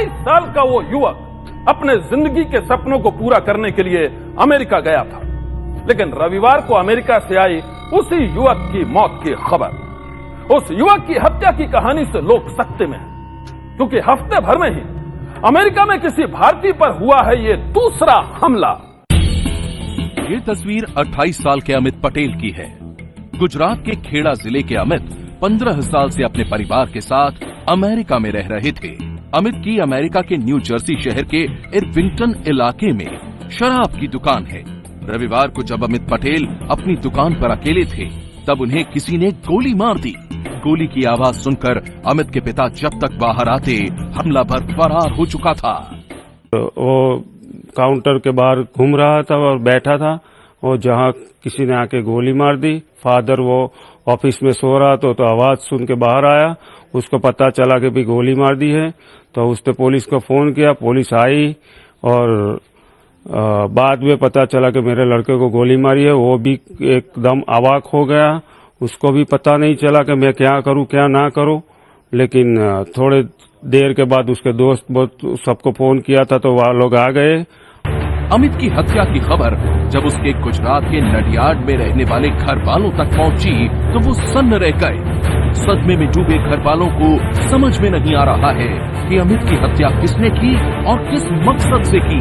28 साल का वो युवक अपने जिंदगी के सपनों को पूरा करने के लिए अमेरिका गया था, लेकिन रविवार को अमेरिका से आई उसी युवक की मौत की खबर। उस युवक की हत्या की कहानी से लोग सकते में हैं, क्योंकि हफ्ते भर में ही अमेरिका में किसी भारतीय पर हुआ है ये दूसरा हमला। ये तस्वीर 28 साल के अमित पटेल की है। गुजरात के खेड़ा जिले के अमित 15 साल से अपने परिवार के साथ अमेरिका में रह रहे थे। अमित की अमेरिका के न्यू जर्सी शहर के इरविंगटन इलाके में शराब की दुकान है। रविवार को जब अमित पटेल अपनी दुकान पर अकेले थे, तब उन्हें किसी ने गोली मार दी। गोली की आवाज सुनकर अमित के पिता जब तक बाहर आते, हमलावर फरार हो चुका था। वो काउंटर के बाहर घूम रहा था और बैठा था, और जहां किसी ने आके गोली मार दी। फादर वो ऑफिस में सो रहा तो आवाज सुन के बाहर आया, उसको पता चला कि भी गोली मार दी है, तो उसने पुलिस को फोन किया। पुलिस आई और बाद में पता चला कि मेरे लड़के को गोली मारी है। वो भी एकदम अवाक हो गया, उसको भी पता नहीं चला कि मैं क्या करूं क्या ना करूं। लेकिन थोड़े देर के बाद उसके दोस्त सबको फोन किया था तो वह लोग आ गए। अमित की हत्या की खबर जब उसके गुजरात के नडियाड में रहने वाले घर वालों तक पहुंची तो वो सन्न रह गए। सदमे में डूबे घर वालों को समझ में नहीं आ रहा है कि अमित की हत्या किसने की और किस मकसद से की।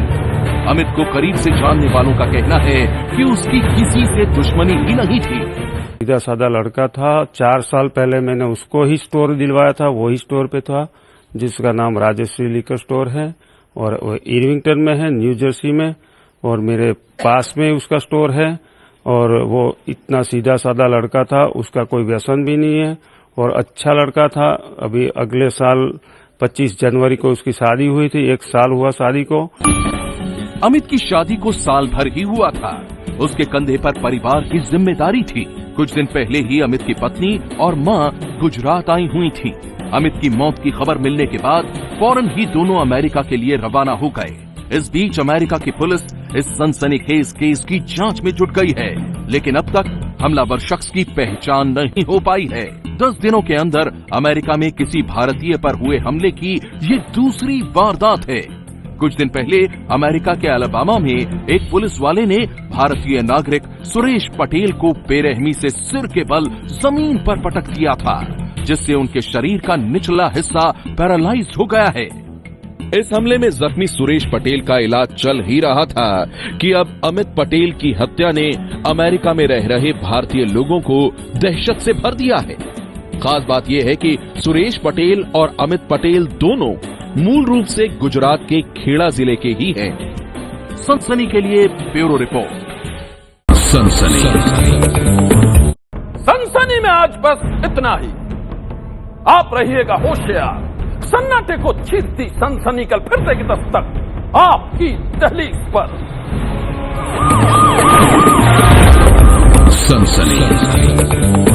अमित को करीब से जानने वालों का कहना है कि उसकी किसी से दुश्मनी ही नहीं थी। सीधा साधा लड़का था। 4 साल पहले मैंने उसको ही स्टोर दिलवाया था, वही स्टोर पे था, जिसका नाम राजश्री लिकर स्टोर है, और वो इरविंगटन में है, न्यू जर्सी में, और मेरे पास में उसका स्टोर है। और वो इतना सीधा साधा लड़का था, उसका कोई व्यसन भी नहीं है और अच्छा लड़का था। अभी अगले साल 25 जनवरी को उसकी शादी हुई थी, 1 साल हुआ शादी को। अमित की शादी को साल भर ही हुआ था। उसके कंधे पर परिवार की जिम्मेदारी थी। कुछ दिन पहले ही अमित की पत्नी और माँ गुजरात आई हुई थी। अमित की मौत की खबर मिलने के बाद फौरन ही दोनों अमेरिका के लिए रवाना हो गए। इस बीच अमेरिका की पुलिस इस सनसनीखेज केस की जांच में जुट गई है, लेकिन अब तक हमलावर शख्स की पहचान नहीं हो पाई है। 10 दिनों के अंदर अमेरिका में किसी भारतीय पर हुए हमले की ये दूसरी वारदात है। कुछ दिन पहले अमेरिका के अलाबामा में एक पुलिस वाले ने भारतीय नागरिक सुरेश पटेल को बेरहमी से सिर के बल जमीन पर पटक दिया था, जिससे उनके शरीर का निचला हिस्सा पैरालाइज हो गया है। इस हमले में जख्मी सुरेश पटेल का इलाज चल ही रहा था कि अब अमित पटेल की हत्या ने अमेरिका में रह रहे भारतीय लोगों को दहशत से भर दिया है। खास बात यह है कि सुरेश पटेल और अमित पटेल दोनों मूल रूप से गुजरात के खेड़ा जिले के ही हैं। सनसनी के लिए ब्यूरो रिपोर्ट। सनसनी में आज बस इतना ही। आप रहिएगा होशियार। सन्नाटे को चीरती सनसनी कल फिर देगी दस्तक आपकी दहलीज पर। सनसनी।